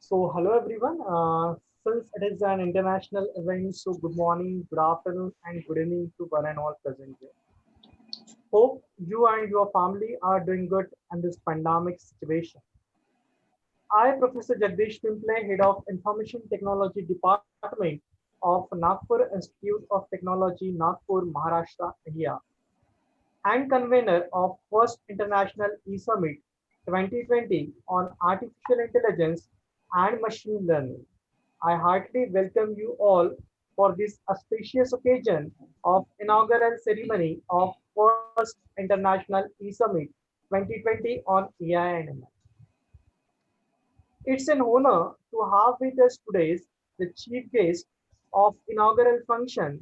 Hello everyone. Since it is an international event, so good morning, good afternoon, and good evening to one and all present here. Hope you and your family are doing good in this pandemic situation. I, Professor Jagdish Pimple, Head of Information Technology Department of Nagpur Institute of Technology, Nagpur, Maharashtra, India, and convener of First International E-Summit 2020 on Artificial Intelligence and Machine Learning. I heartily welcome you all for this auspicious occasion of inaugural ceremony of First International E-Summit 2020 on AI and ML. It's an honor to have with us today the chief guest of inaugural function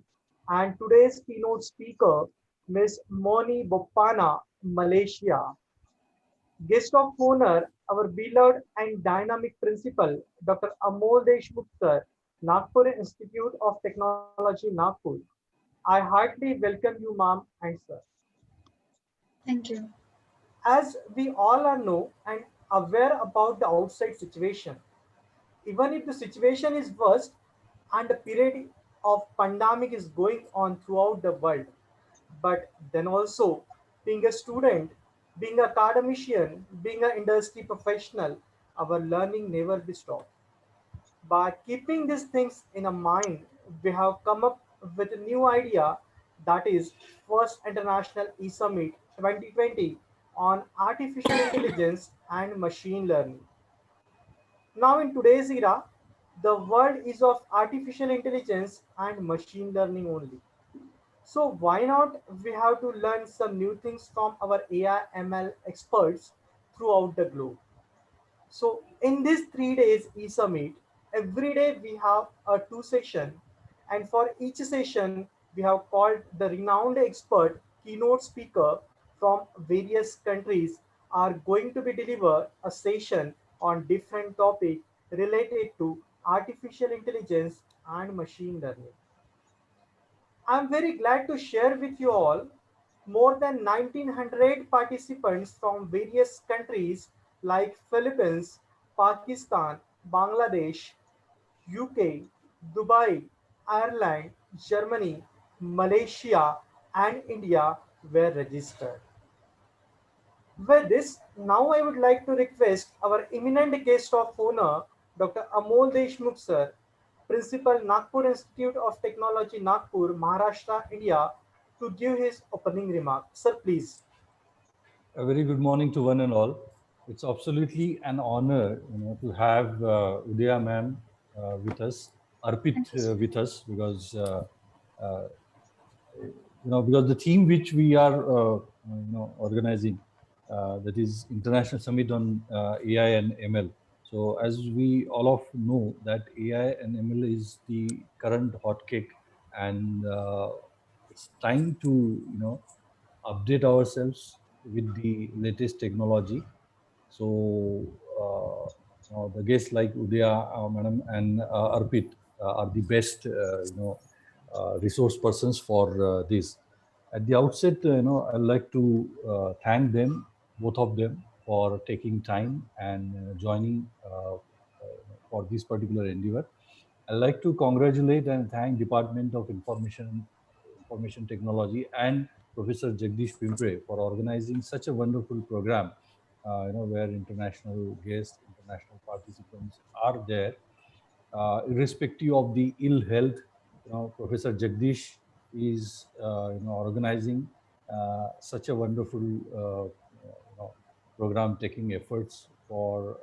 and today's keynote speaker, Ms. Mouni Boppana, Malaysia. Guest of honor, our beloved and dynamic principal, Dr. Amol Deshmukh sir, Nagpur Institute of Technology, Nagpur. I heartily welcome you, ma'am and sir. Thank you. As we all are know and aware about the outside situation, even if the situation is worse and the period of pandemic is going on throughout the world, but then also being a student, being an academician, being an industry professional, our learning never be stopped. By keeping these things in a mind, we have come up with a new idea, that is First International E-Summit 2020 on Artificial Intelligence and Machine Learning. Now, in today's era, the world is of artificial intelligence and machine learning only. So, why not we have to learn some new things from our AI ML experts throughout the globe? So, in these 3 days e summit, every day we have a two session, and for each session, we have called the renowned expert keynote speaker from various countries are going to be deliver a session on different topic related to artificial intelligence and machine learning. I'm very glad to share with you all more than 1900 participants from various countries like Philippines, Pakistan, Bangladesh, UK, Dubai, Ireland, Germany, Malaysia, and India were registered. With this, now I would like to request our eminent guest of honor, Dr. Amol Deshmukh sir, Principal Nagpur Institute of Technology, Nagpur, Maharashtra, India, to give his opening remark. Sir, please. A very good morning to one and all. It's absolutely an honor, to have Udaya ma'am with us, Arpit with us, because uh, because the theme which we are organizing, that is International Summit on AI and ML. So as we all of know that AI and ML is the current hot cake, and it's time to update ourselves with the latest technology. So the guests like Udaya madam and Arpit are the best resource persons for this. At the outset, I'd like to thank them, both of them, for taking time and joining for this particular endeavor. I'd like to congratulate and thank Department of Information Technology and Professor Jagdish Pimpre for organizing such a wonderful program, where international guests, international participants are there, irrespective of the ill health. Professor Jagdish is, organizing such a wonderful program, taking efforts for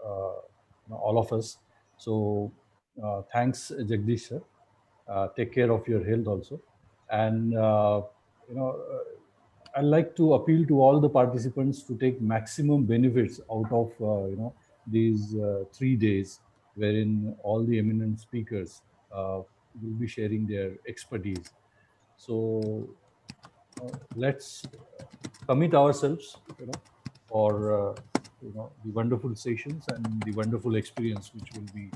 all of us. So, thanks, Jagdish sir. Take care of your health also, and you know. I like to appeal to all the participants to take maximum benefits out of these 3 days, wherein all the eminent speakers will be sharing their expertise. So let's commit ourselves, for the wonderful sessions and the wonderful experience which will be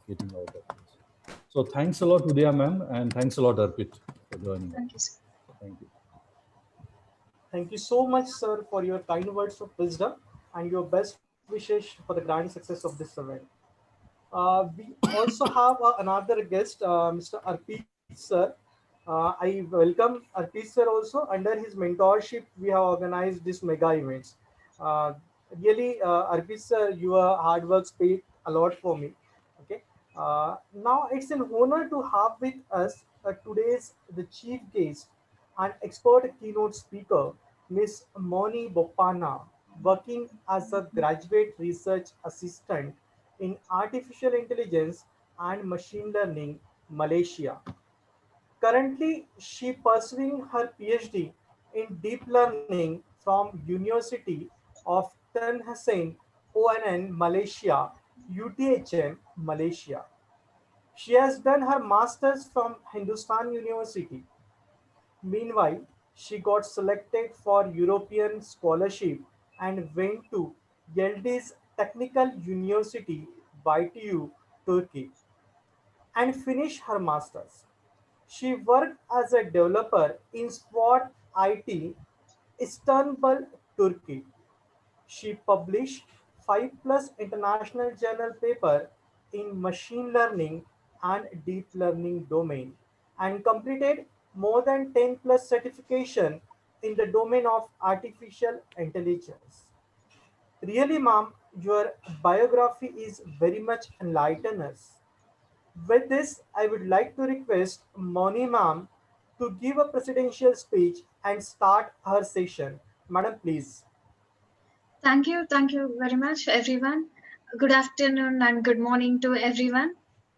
getting out of this. So thanks a lot, Udaya ma'am, and thanks a lot, Arpit, for joining Thank you, us. sir. Thank you. Thank you so much, sir, for your kind words of wisdom and your best wishes for the grand success of this event. We also have another guest, Mr. Arpit sir. I welcome Arpit sir also. Under his mentorship, we have organized this mega events. Uh, Really, Arpit sir, your hard work paid a lot for me. Okay. Now it's an honor to have with us today's the chief guest and expert keynote speaker, Miss Mouni Boppana, working as a graduate research assistant in artificial intelligence and machine learning, Malaysia. Currently, she pursuing her PhD in deep learning from University of Tan Hussein, ONN, Malaysia, UTHM, Malaysia. She has done her masters from Hindustan University. Meanwhile, she got selected for European scholarship and went to Yildiz Technical University, BITU, Turkey, and finished her masters. She worked as a developer in Spot IT, Istanbul, Turkey. She published 5 plus international journal paper in machine learning and deep learning domain and completed more than 10 plus certification in the domain of artificial intelligence. Really, ma'am, your biography is very much enlighten us. With this, I would like to request Moni ma'am to give a presidential speech and start her session. Madam, please. Thank you very much, everyone. Good afternoon and good morning to everyone.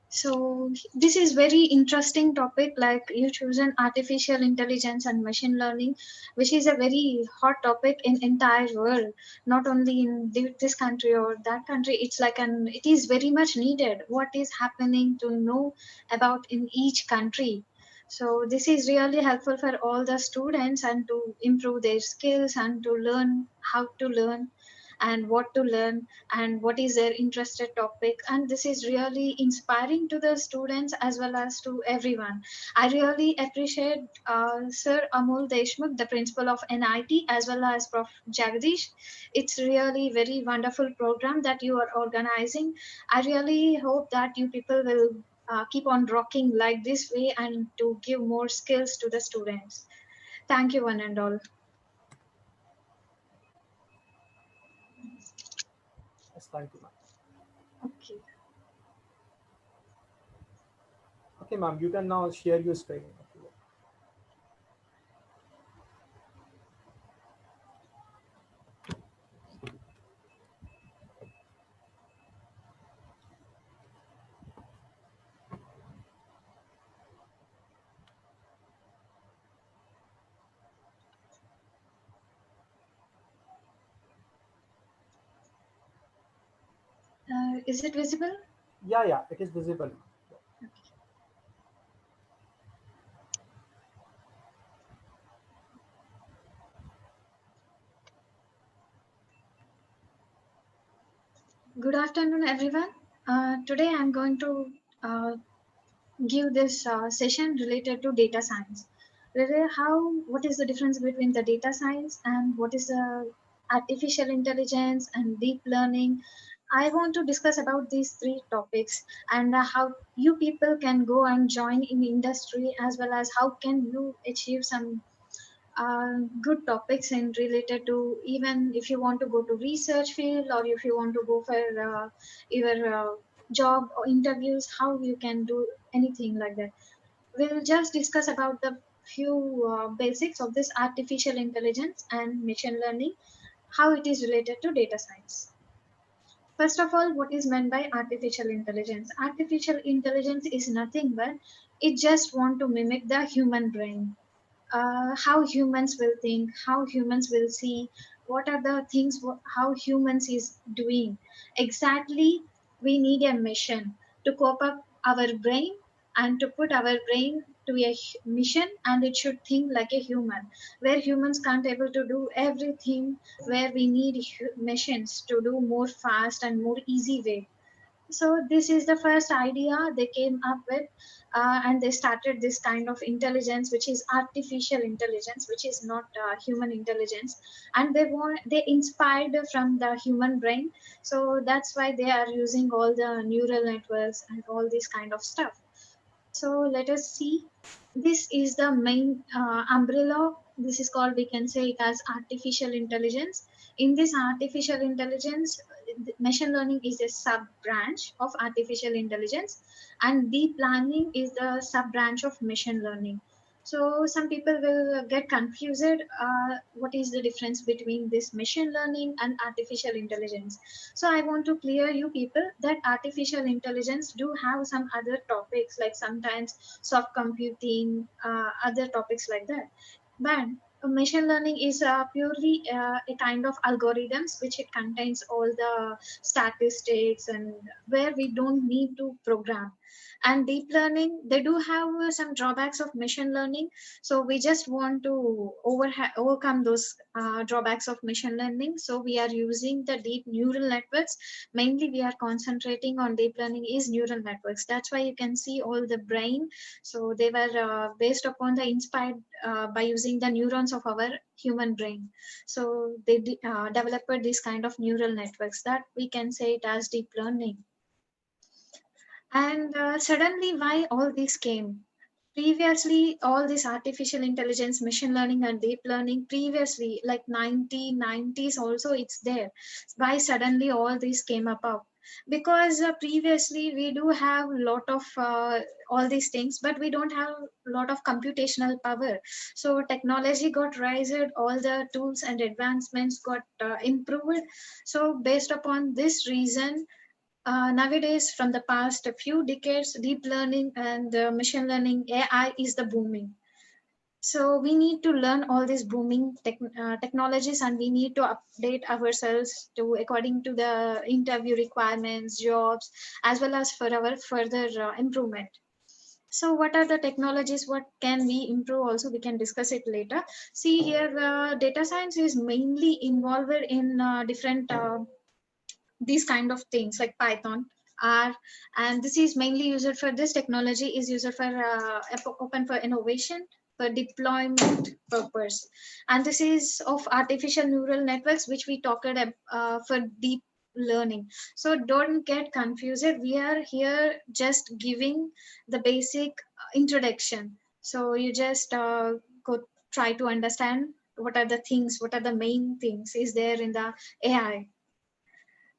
So this is very interesting topic. Like you chosen artificial intelligence and machine learning, which is a very hot topic in entire world, not only in this country or that country. It's like it is very much needed. What is happening to know about in each country. So this is really helpful for all the students and to improve their skills and to learn how to learn and what to learn and what is their interested topic, and this is really inspiring to the students as well as to everyone. I really appreciate Sir Amol Deshmukh, the principal of NIT, as well as Prof Jagdish. It's really very wonderful program that you are organizing. I really hope that you people will keep on rocking like this way and to give more skills to the students. Thank you one and all. Yes, thank you, ma'am. Okay. Okay, ma'am, you can now share your screen. Is it visible? Yeah, yeah, it is visible. Good afternoon, everyone. Today I'm going to uh, give this session related to data science. Really, what is the difference between the data science and what is the artificial intelligence and deep learning? I want to discuss about these three topics and how you people can go and join in industry, as well as how can you achieve some good topics and related to, even if you want to go to research field or if you want to go for your job or interviews, how you can do anything like that. We'll just discuss about the few basics of this artificial intelligence and machine learning, how it is related to data science. First of all, what is meant by artificial intelligence? Artificial intelligence is nothing but it just want to mimic the human brain, how humans will think, how humans will see, what are the things, how humans is doing. Exactly, we need a mission to cope up our brain and to put our brain to a mission, and it should think like a human. Where humans can't able to do everything, where we need machines to do more fast and more easy way. So this is the first idea they came up with, and they started this kind of intelligence, which is artificial intelligence, which is not human intelligence, and they inspired from the human brain. So that's why they are using all the neural networks and all this kind of stuff. So let us see. This is the main umbrella. This is called, we can say it as artificial intelligence. In this artificial intelligence, machine learning is a sub branch of artificial intelligence, and deep learning is the sub branch of machine learning. So some people will get confused. What is the difference between this machine learning and artificial intelligence? So I want to clear you people that artificial intelligence do have some other topics, like sometimes soft computing, other topics like that. But machine learning is purely a kind of algorithms which it contains all the statistics, and where we don't need to program. And deep learning, they do have some drawbacks of machine learning. So we just want to overcome those drawbacks of machine learning. So we are using the deep neural networks. Mainly we are concentrating on deep learning is neural networks. That's why you can see all the brain. So they were based upon the inspired by using the neurons of our human brain. So they developed this kind of neural networks, that we can say it as deep learning. And suddenly, why all this came? Previously, all this artificial intelligence, machine learning, and deep learning, previously, like 1990s, also it's there. Why suddenly all this came about? Because previously we do have a lot of all these things, but we don't have a lot of computational power. So technology got raised, all the tools and advancements got improved. So based upon this reason, nowadays, from the past few decades, deep learning and machine learning, AI is the booming. So we need to learn all these booming technologies, and we need to update ourselves to according to the interview requirements, jobs, as well as for our further improvement. So what are the technologies? What can we improve? Also, we can discuss it later. See here, data science is mainly involved in different these kind of things like Python, R, and this is mainly used for this technology is used for open for innovation, for deployment purpose, and this is of artificial neural networks, which we talked for deep learning. So don't get confused. We are here just giving the basic introduction. So you just go try to understand what are the things, what are the main things is there in the AI.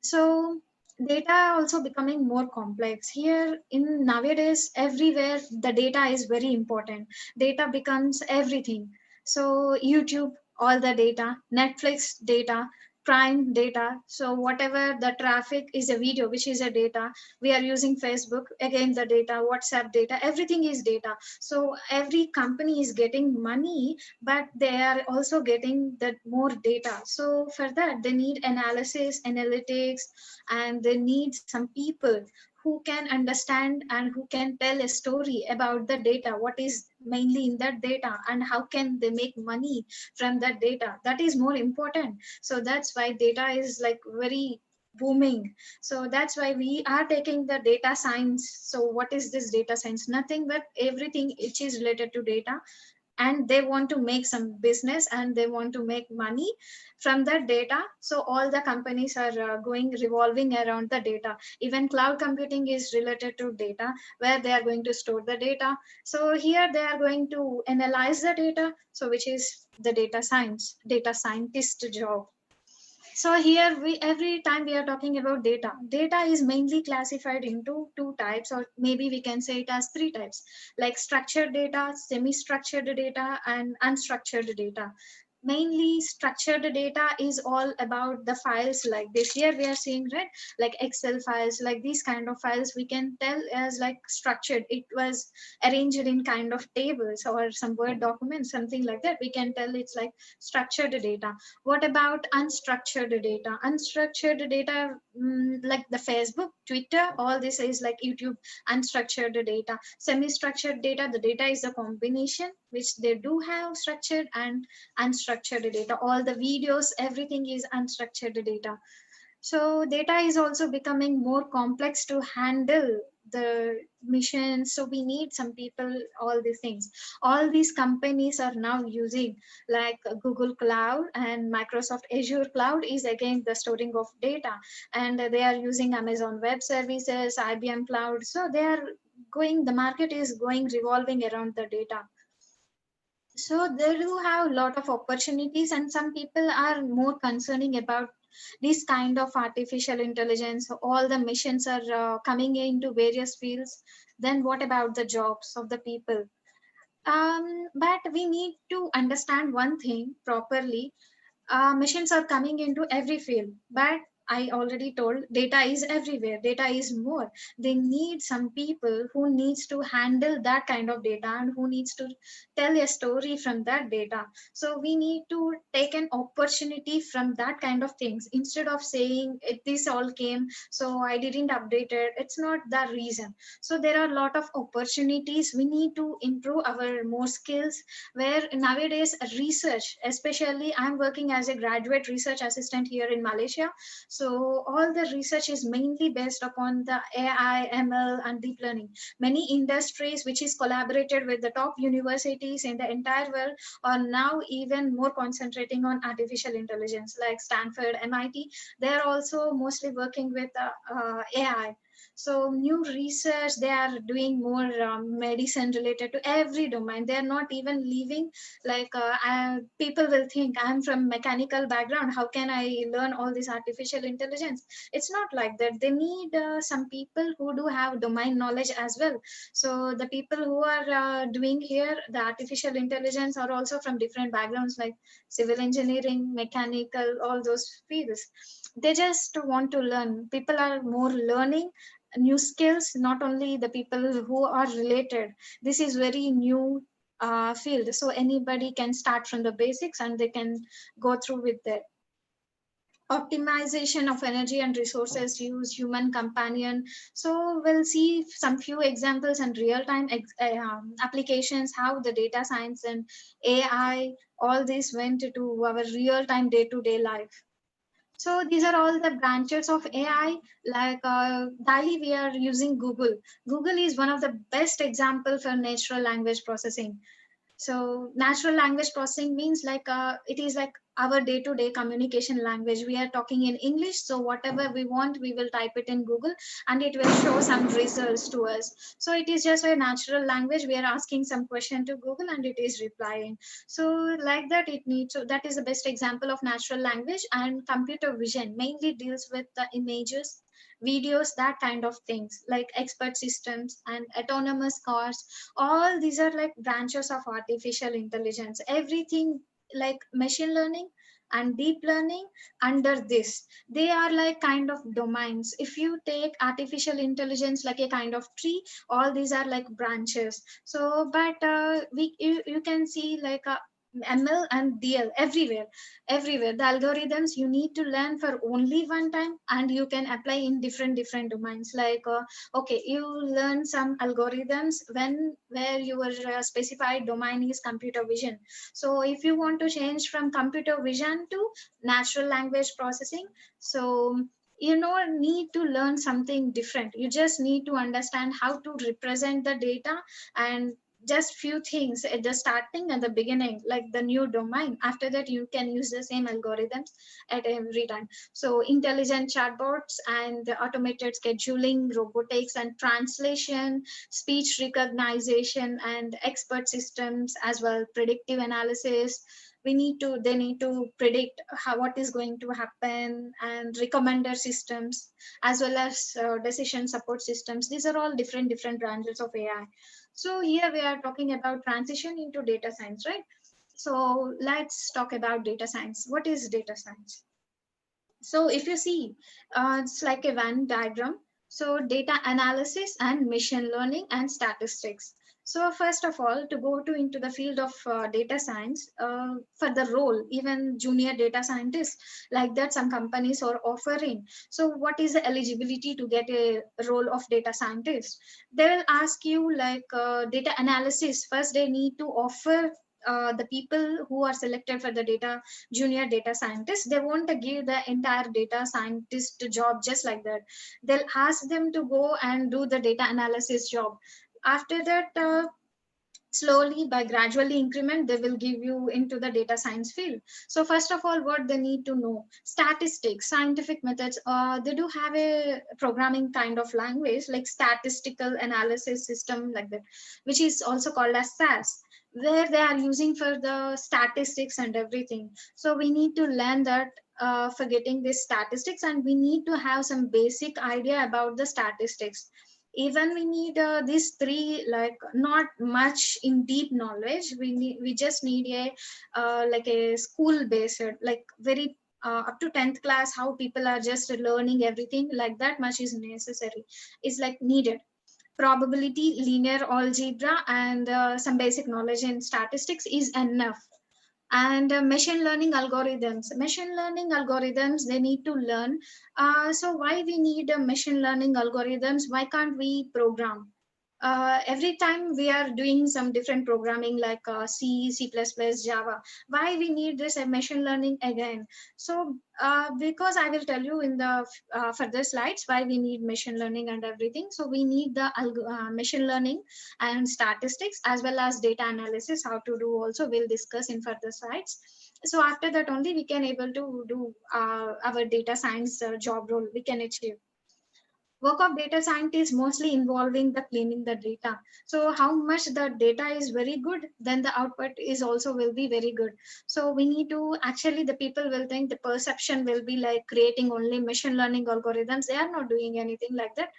So data also becoming more complex here in nowadays. Everywhere the data is very important. Data becomes everything. So YouTube, all the data, Netflix data, Prime data. So whatever the traffic is a video, which is a data. We are using Facebook, again the data, WhatsApp data, everything is data. So every company is getting money, but they are also getting that more data. So for that they need analysis, analytics, and they need some people who can understand and who can tell a story about the data, what is mainly in that data, and how can they make money from that data. That is more important. So that's why data is like very booming. So that's why we are taking the data science. So what is this data science? Nothing but everything which is related to data, and they want to make some business and they want to make money from that data. So all the companies are going revolving around the data. Even cloud computing is related to data, where they are going to store the data. So here they are going to analyze the data, so which is the data science, data scientist job. So here we every time we are talking about data, data is mainly classified into two types, or maybe we can say it as three types, like structured data, semi-structured data, and unstructured data. Mainly structured data is all about the files like this. Here we are seeing, right, like Excel files, like these kind of files we can tell as like structured. It was arranged in kind of tables or some Word documents, something like that. We can tell it's like structured data. What about unstructured data? Unstructured data, like the Facebook, Twitter, all this is like YouTube, unstructured data. Semi-structured data, the data is a combination which they do have structured and unstructured data. All the videos, everything is unstructured data. So data is also becoming more complex to handle the mission. So we need some people, all these things. All these companies are now using like Google Cloud and Microsoft Azure Cloud is again the storing of data. And they are using Amazon Web Services, IBM Cloud. So they are going, the market is going revolving around the data. So they do have a lot of opportunities, and some people are more concerning about this kind of artificial intelligence. All the missions are coming into various fields. Then what about the jobs of the people? But we need to understand one thing properly. Machines are coming into every field, but I already told data is everywhere, data is more. They need some people who needs to handle that kind of data and who needs to tell a story from that data. So we need to take an opportunity from that kind of things instead of saying it, this all came so I didn't update it. It's not the reason. So there are a lot of opportunities. We need to improve our more skills, where nowadays research, especially I'm working as a graduate research assistant here in Malaysia. So all the research is mainly based upon the AI, ML and deep learning. Many industries which is collaborated with the top universities in the entire world are now even more concentrating on artificial intelligence, like Stanford, MIT. They're also mostly working with AI. So new research, they are doing more medicine related to every domain. They are not even leaving like people will think I'm from mechanical background, how can I learn all this artificial intelligence? It's not like that. They need some people who do have domain knowledge as well. So the people who are doing here the artificial intelligence are also from different backgrounds, like civil engineering, mechanical, all those fields. They just want to learn. People are more learning new skills, not only the people who are related. This is very new field, so anybody can start from the basics and they can go through with it. Optimization of energy and resources use, human companion. So we'll see some few examples and real time applications, how the data science and AI, all this went to our real time day to day life. So these are all the branches of AI. Like daily we are using Google. Google is one of the best example for natural language processing. So natural language processing means like it is like our day-to-day communication language. We are talking in English, so whatever we want, we will type it in Google, and it will show some results to us. So it is just a natural language. We are asking some question to Google, and it is replying. So like that, it needs. So that is the best example of natural language. And computer vision mainly deals with the images, videos, that kind of things, like expert systems and autonomous cars. All these are like branches of artificial intelligence. Everything like machine learning and deep learning under this, they are like kind of domains. If you take artificial intelligence like a kind of tree, all these are like branches. So but you can see like ML and DL everywhere. Everywhere the algorithms you need to learn for only one time, and you can apply in different domains. Like okay, you learn some algorithms when where your specified domain is computer vision. So if you want to change from computer vision to natural language processing, so you know need to learn something different. You just need to understand how to represent the data, and just few things at the starting and the beginning, like the new domain. After that you can use the same algorithms at every time. So intelligent chatbots and the automated scheduling, robotics and translation, speech recognition and expert systems as well, predictive analysis. We need to They need to predict how what is going to happen, and recommender systems as well as decision support systems. These are all different branches of AI. So here we are talking about transition into data science, right? So let's talk about data science. What is data science? So if you see, it's like a Venn diagram. So data analysis and machine learning and statistics. So first of all, to go to into the field of data science, for the role, even junior data scientists, like that some companies are offering. So what is the eligibility to get a role of data scientist? They will ask you like data analysis. First, they need to offer the people who are selected for the data junior data scientist, they won't give the entire data scientist job just like that. They'll ask them to go and do the data analysis job. After that, slowly by gradually increment, they will give you into the data science field. So first of all, what they need to know: statistics, scientific methods. They do have a programming kind of language like statistical analysis system like that, which is also called as SAS, where they are using for the statistics and everything. So we need to learn that for getting this statistics, and we need to have some basic idea about the statistics. Even we need these three, like not much in deep knowledge. We just need a like a school based, like very up to 10th class, how people are just learning everything, like that much is necessary, is like needed. Probability, linear algebra, and some basic knowledge in statistics is enough. And machine learning algorithms, they need to learn. So why we need machine learning algorithms? Why can't we program? Every time we are doing some different programming like C++, Java. Why we need this machine learning again? So because I will tell you in the further slides why we need machine learning and everything. So we need the machine learning and statistics as well as data analysis. How to do also we'll discuss in further slides. So after that only we can able to do our data science job role we can achieve. Work of data scientist mostly involving the cleaning the data. So how much the data is very good, then the output is also will be very good. So we need to actually, the people will think the perception will be like creating only machine learning algorithms. They are not doing anything like that.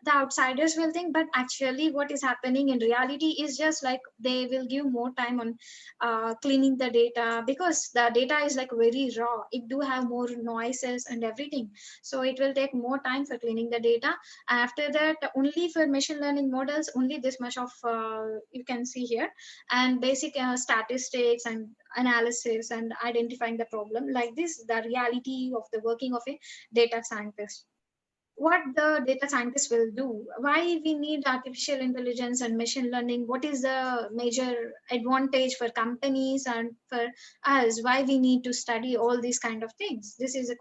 The outsiders will think, but actually what is happening in reality is just like they will give more time on cleaning the data, because the data is like very raw. It do have more noises and everything. So it will take more time for cleaning the data. After that, only for machine learning models, only this much of you can see here, and basic statistics and analysis and identifying the problem. Like this, the reality of the working of a data scientist. What the data scientists will do, why we need artificial intelligence and machine learning, what is the major advantage for companies and for us, why we need to study all these kind of things. This is a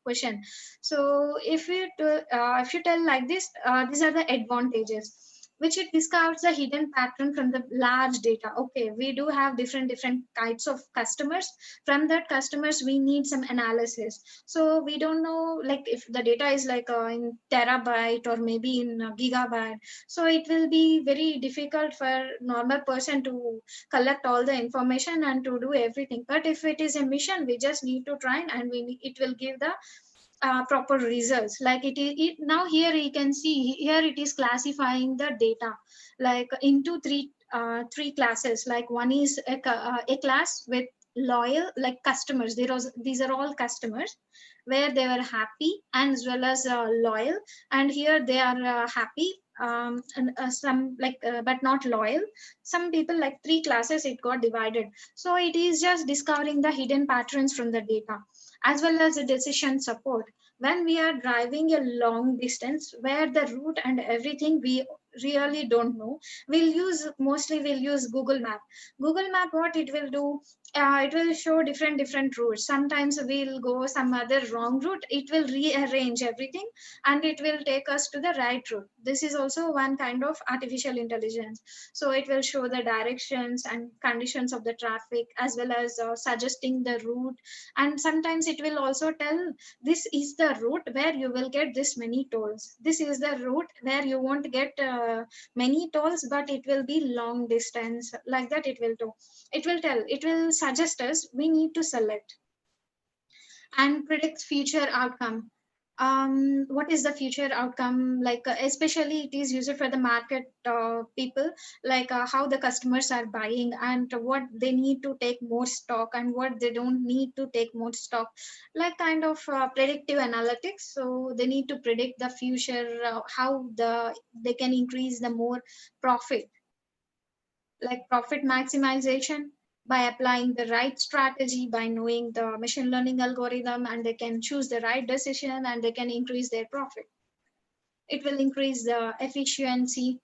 question. So if you tell like this, these are the advantages, which it discovers the hidden pattern from the large data. Okay, we do have different types of customers. From that customers we need some analysis. So we don't know, like if the data is like in terabyte or maybe in gigabyte, so it will be very difficult for normal person to collect all the information and to do everything. But if it is a mission, we just need to train, and it will give the proper results. Like now here you can see here it is classifying the data like into three classes. Like one is a class with loyal, like customers. These are all customers where they were happy and as well as loyal. And here they are happy, and some like but not loyal. Some people, like three classes it got divided. So it is just discovering the hidden patterns from the data, as well as the decision support. When we are driving a long distance where the route and everything we really don't know, we'll use Google Map. Google Map, what it will do, it will show different routes. Sometimes we'll go some other wrong route, it will rearrange everything and it will take us to the right route. This is also one kind of artificial intelligence. So it will show the directions and conditions of the traffic, as well as suggesting the route. And sometimes it will also tell, this is the route where you will get this many tolls. This is the route where you won't get many tolls, but it will be long distance. Like that, it will suggest us we need to select and predict future outcome. What is the future outcome, like especially it is used for the market people, like how the customers are buying and what they need to take more stock and what they don't need to take more stock, like kind of predictive analytics. So they need to predict the future, how they can increase the more profit, like profit maximization by applying the right strategy, by knowing the machine learning algorithm, and they can choose the right decision and they can increase their profit. It will increase the efficiency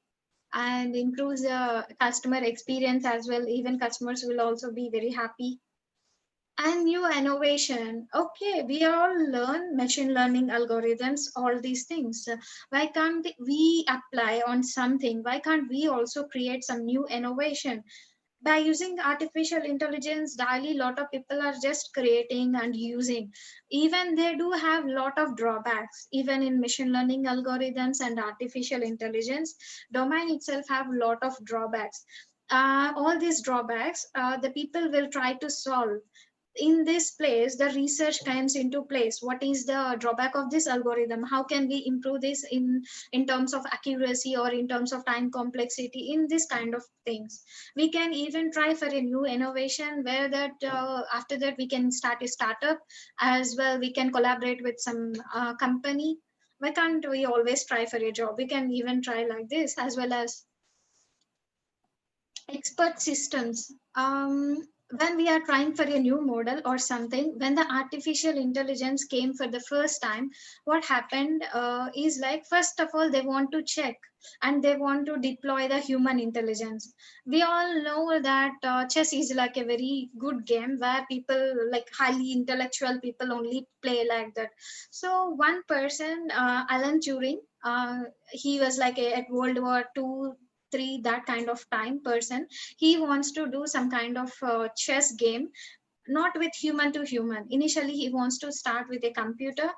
and improves the customer experience as well. Even customers will also be very happy. And new innovation. Okay, we all learn machine learning algorithms, all these things. Why can't we apply on something? Why can't we also create some new innovation? By using artificial intelligence daily, lot of people are just creating and using. Even they do have lot of drawbacks. Even in machine learning algorithms and artificial intelligence domain itself have lot of drawbacks. All these drawbacks, the people will try to solve. In this place the research comes into place. What is the drawback of this algorithm? How can we improve this in terms of accuracy or in terms of time complexity? In this kind of things, we can even try for a new innovation, where that after that we can start a startup as well. We can collaborate with some company. Why can't we always try for a job? We can even try like this, as well as expert systems. When we are trying for a new model or something, when the artificial intelligence came for the first time, what happened is like, first of all, they want to check and they want to deploy the human intelligence. We all know that chess is like a very good game where people, like highly intellectual people, only play like that. So one person, Alan Turing, he was like at World War II, three, that kind of time person. He wants to do some kind of chess game, not with human to human. Initially he wants to start with a computer,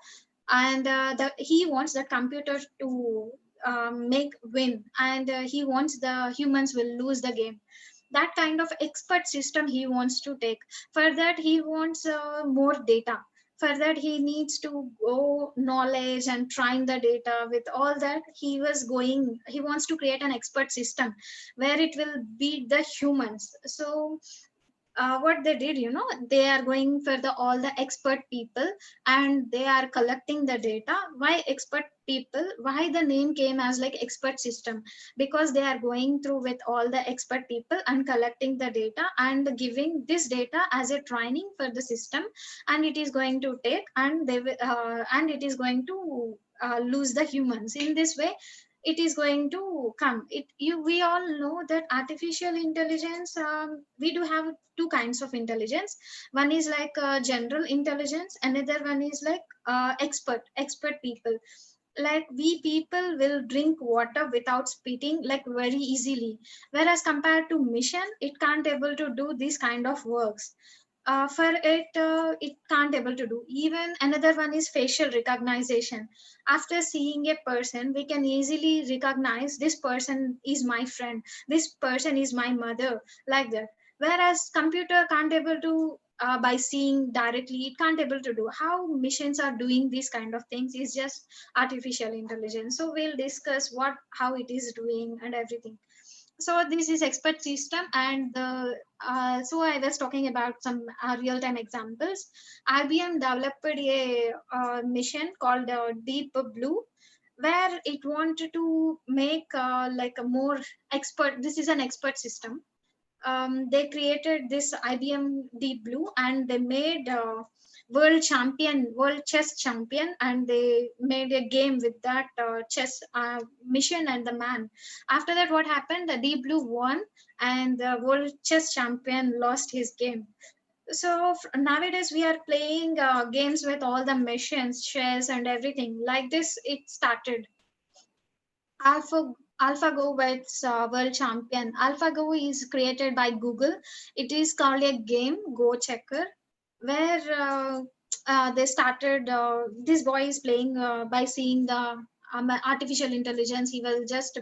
and he wants the computer to make win, and he wants the humans will lose the game. That kind of expert system he wants to take. For that he wants more data. For that he needs to go knowledge and trying the data. With all that, he wants to create an expert system where it will beat the humans. So what they did, they are going for the all the expert people, and they are collecting the data. Why expert people? Why the name came as like expert system? Because they are going through with all the expert people and collecting the data and giving this data as a training for the system, and it is going to take, and and it is going to lose the humans. In this way it is going to come. We all know that artificial intelligence, we do have two kinds of intelligence. One is like general intelligence, another one is like expert people. Like we people will drink water without spitting like very easily, whereas compared to mission, it can't able to do this kind of works. For it, it can't able to do. Even another one is facial recognition. After seeing a person, we can easily recognize this person is my friend, this person is my mother, like that. Whereas computer can't able to, by seeing directly, it can't able to do. How machines are doing these kind of things is just artificial intelligence. So we'll discuss what how it is doing and everything. So this is expert system, and the so I was talking about some real time examples. IBM developed a mission called Deep Blue, where it wanted to make like a more expert. This is an expert system. They created this IBM Deep Blue, and they made world chess champion, and they made a game with that chess mission and the man. After that, what happened? The Deep Blue won, and the world chess champion lost his game. So nowadays we are playing games with all the machines, chess, and everything. Like this, it started. AlphaGo with world champion. AlphaGo is created by Google. It is called a game, Go Checker, where they started. This boy is playing by seeing the artificial intelligence. He will just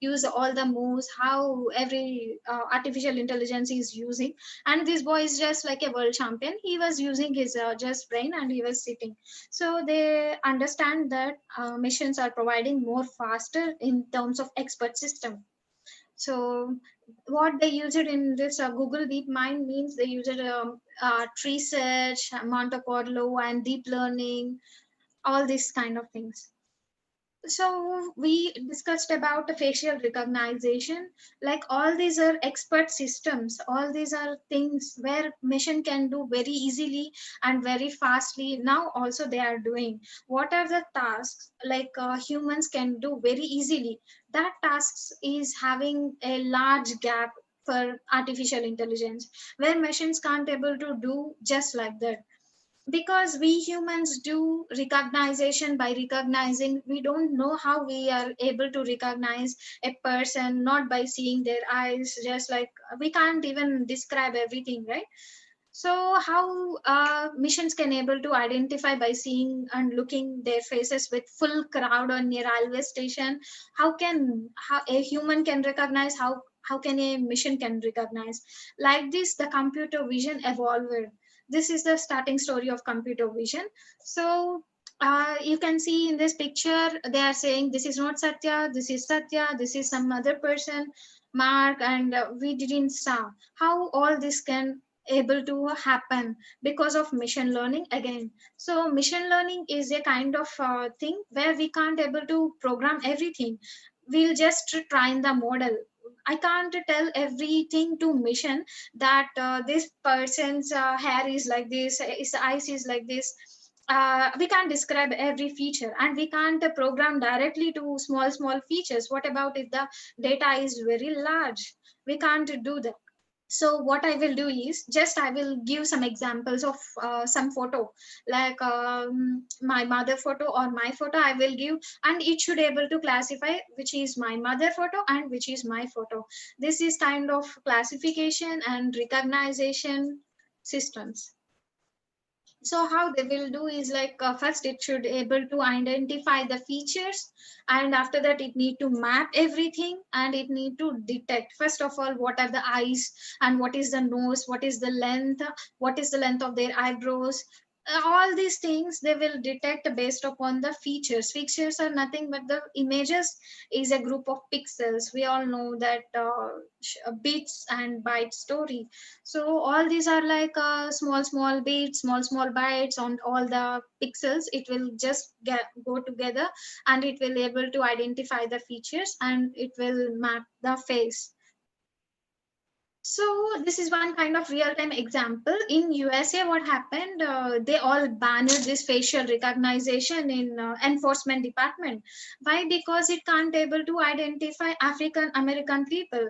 use all the moves, how every artificial intelligence is using. And this boy is just like a world champion. He was using his just brain, and he was sitting. So they understand that machines are providing more faster in terms of expert system. So what they use it in this Google DeepMind means they use it tree search, Monte Carlo, and deep learning, all these kind of things. So we discussed about the facial recognition. Like all these are expert systems. All these are things where machine can do very easily and very fastly. Now also they are doing. What are the tasks like humans can do very easily? That tasks is having a large gap for artificial intelligence, where machines can't able to do just like that, because we humans do recognition. By recognizing, we don't know how we are able to recognize a person not by seeing their eyes, just like we can't even describe everything, right? So how missions can able to identify by seeing and looking their faces with full crowd on a railway station? How a human can recognize, how can a mission can recognize? Like this the computer vision evolved. This is the starting story of computer vision. So you can see in this picture they are saying this is not Satya, this is Satya, this is some other person, Mark, and we didn't saw how all this can able to happen because of machine learning again. So machine learning is a kind of thing where we can't able to program everything. We'll just train the model. I can't tell everything to machine that this person's hair is like this, his eyes is like this. We can't describe every feature, and we can't program directly to small features. What about if the data is very large? We can't do that. So what I will do is just I will give some examples of some photo, like my mother photo or my photo I will give, and it should able to classify which is my mother photo and which is my photo. This is kind of classification and recognition systems. So how they will do is like first it should able to identify the features, and after that it need to map everything, and it need to detect first of all what are the eyes, and what is the nose, what is the length, what is the length of their eyebrows. All these things they will detect based upon the features. Features are nothing but the images is a group of pixels. We all know that bits and byte story. So all these are like small bits, small bytes on all the pixels. It will just go together, and it will able to identify the features, and it will map the face. So this is one kind of real-time example. In USA, what happened? They all banned this facial recognition in enforcement department. Why? Because it can't able to identify African American people.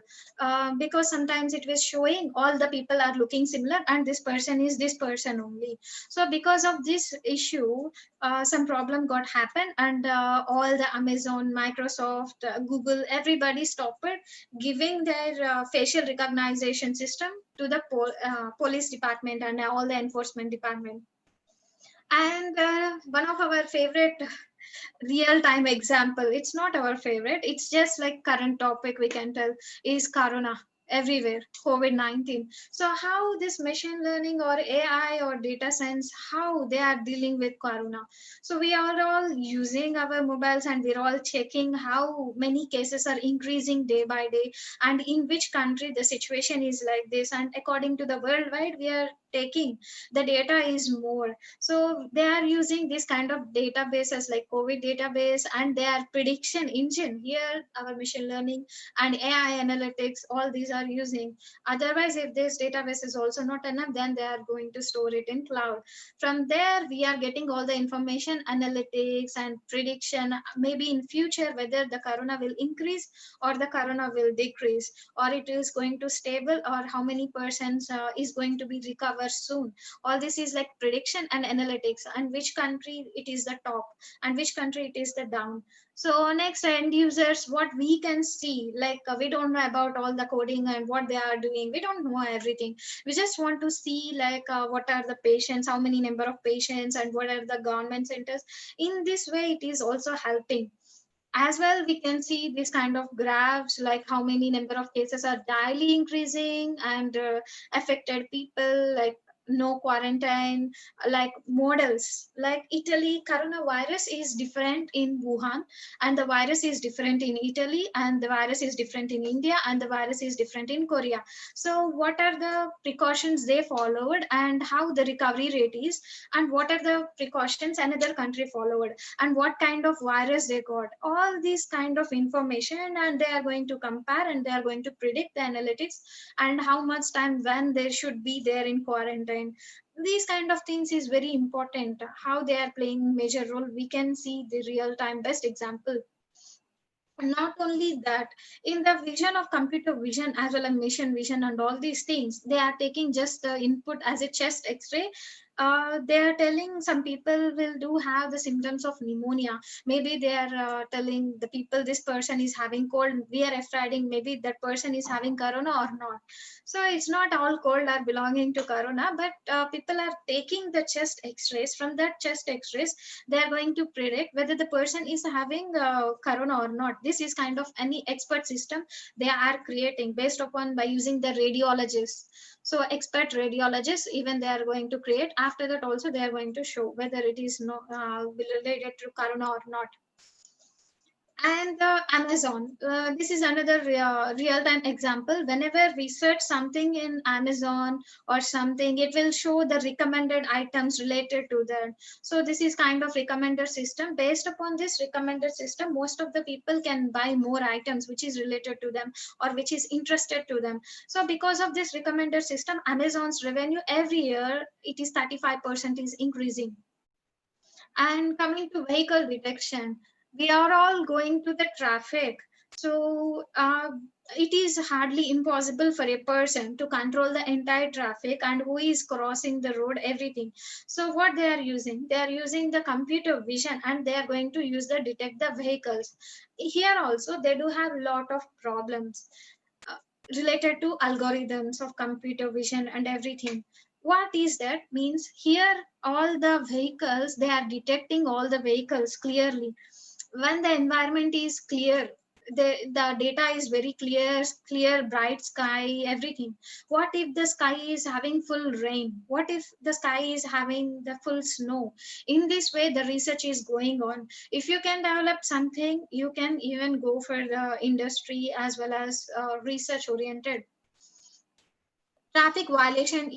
Because sometimes it was showing all the people are looking similar, and this person is this person only. So because of this issue, some problem got happened, and all the Amazon, Microsoft, Google, everybody stopped giving their facial recognition system to the police department and all the enforcement department. And one of our favorite real time example, it's not our favorite, it's just like current topic we can tell, is corona everywhere, COVID-19. So how this machine learning or AI or data science, how they are dealing with corona? So we are all using our mobiles, and we're all checking how many cases are increasing day by day, and in which country the situation is like this, and according to the worldwide we are taking the data is more. So they are using this kind of databases like COVID database, and their prediction engine here, our machine learning and AI analytics, all these are using. Otherwise, if this database is also not enough, then they are going to store it in cloud. From there, we are getting all the information, analytics and prediction, maybe in future whether the corona will increase or the corona will decrease, or it is going to stable, or how many persons is going to be recovered soon. All this is like prediction and analytics, and which country it is the top and which country it is the down. So next, end users, what we can see, like we don't know about all the coding and what they are doing, we don't know everything. We just want to see like what are the patients, how many number of patients, and what are the government centers. In this way it is also helping. As well we can see this kind of graphs, like how many number of cases are daily increasing, and affected people, like no quarantine, like models. Like Italy, coronavirus is different in Wuhan, and the virus is different in Italy, and the virus is different in India, and the virus is different in Korea. So what are the precautions they followed, and how the recovery rate is, and what are the precautions another country followed, and what kind of virus they got, all these kind of information, and they are going to compare, and they are going to predict the analytics, and how much time when they should be there in quarantine. These kind of things is very important, how they are playing major role. We can see the real time best example. Not only that, in the vision of computer vision as well as machine vision and all these things, they are taking just the input as a chest x-ray. They are telling some people will do have the symptoms of pneumonia. Maybe they are telling the people this person is having cold, we are afraid maybe that person is having corona or not. So it's not all cold are belonging to corona, but people are taking the chest x-rays. From that chest x-rays, they are going to predict whether the person is having corona or not. This is kind of any expert system they are creating based upon by using the radiologists. So expert radiologists, even they are going to create. After that also they are going to show whether it is no related to corona or not. And Amazon, this is another real time example. Whenever we search something in Amazon or something, it will show the recommended items related to that. So this is kind of recommender system. Based upon this recommender system, most of the people can buy more items which is related to them or which is interested to them. So because of this recommender system, Amazon's revenue every year, it is 35% is increasing. And coming to vehicle detection, we are all going to the traffic. So it is hardly impossible for a person to control the entire traffic and who is crossing the road, everything. So what they are using? They are using the computer vision, and they are going to use the detect the vehicles. Here also they do have a lot of problems uh, related to algorithms of computer vision and everything. What is that means? Here all the vehicles, they are detecting all the vehicles clearly. When the environment is clear, the data is very clear, bright sky, everything. What if the sky is having full rain? What if the sky is having the full snow? In this way the research is going on. If you can develop something, you can even go for the industry as well as research oriented. Traffic violation,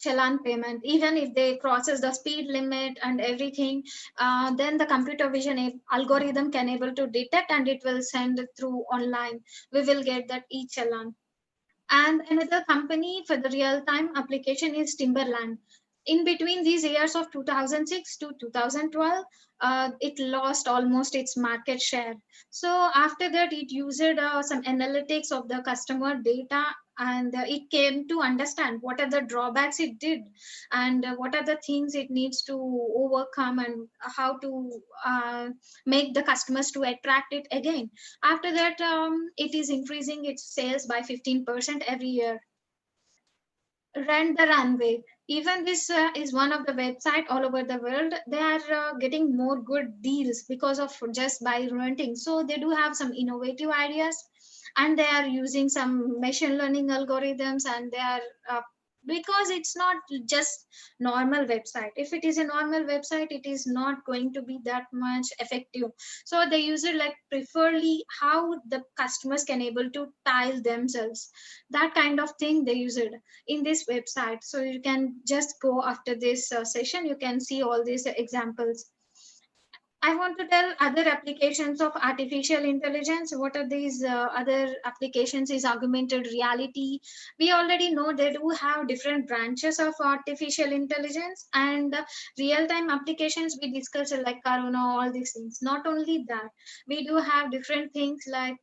challan payment, even if they crosses the speed limit and everything, then the computer vision algorithm can able to detect, and it will send through online. We will get that challan. And another company for the real time application is Timberland. In between these years of 2006 to 2012, it lost almost its market share. So after that, it used some analytics of the customer data, and it came to understand what are the drawbacks it did, and what are the things it needs to overcome, and how to make the customers to attract it again. After that, it is increasing its sales by 15% every year. Rent the Runway. Even this is one of the website all over the world. They are getting more good deals because of just by renting. So they do have some innovative ideas, and they are using some machine learning algorithms, and they are because it's not just normal website. If it is a normal website, it is not going to be that much effective. So they use it like preferably how the customers can able to tile themselves, that kind of thing they use it in this website. So you can just go after this session, you can see all these examples. I want to tell other applications of artificial intelligence. What are these other applications? Is augmented reality. We already know they do have different branches of artificial intelligence, and real-time applications we discussed like Corona, all these things. Not only that, we do have different things like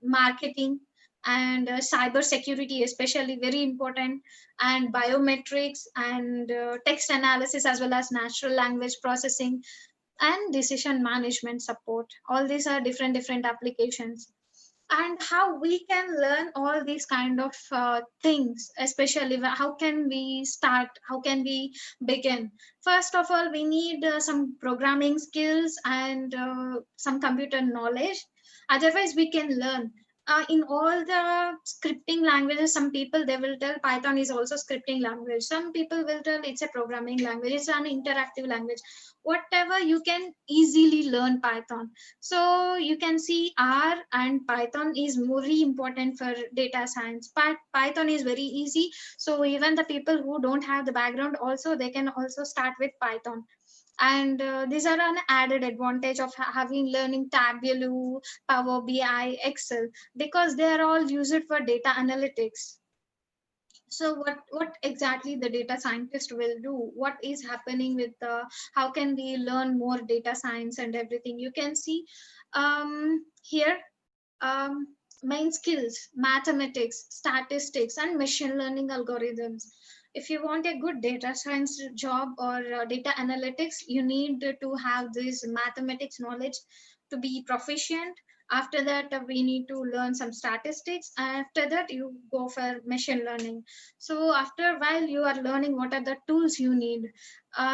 marketing and cyber security, especially very important, and biometrics and text analysis as well as natural language processing and decision management support. All these are different applications. And how we can learn all these kind of things, especially how can we start, how can we begin? First of all, we need some programming skills and some computer knowledge. Otherwise we can learn. In all the scripting languages, some people they will tell Python is also scripting language. Some people will tell it's a programming language, it's an interactive language. Whatever, you can easily learn Python. So you can see R and Python is more important for data science. But Python is very easy. So even the people who don't have the background also, they can also start with Python. And these are an added advantage of having learning Tableau, Power BI, Excel, because they are all used for data analytics. So what exactly the data scientist will do, what is happening with the, how can we learn more data science and everything, you can see here, um, main skills: mathematics, statistics, and machine learning algorithms. If you want a good data science job or data analytics, you need to have this mathematics knowledge to be proficient. After that, we need to learn some statistics. After that, you go for machine learning. So after a while, you are learning what are the tools you need.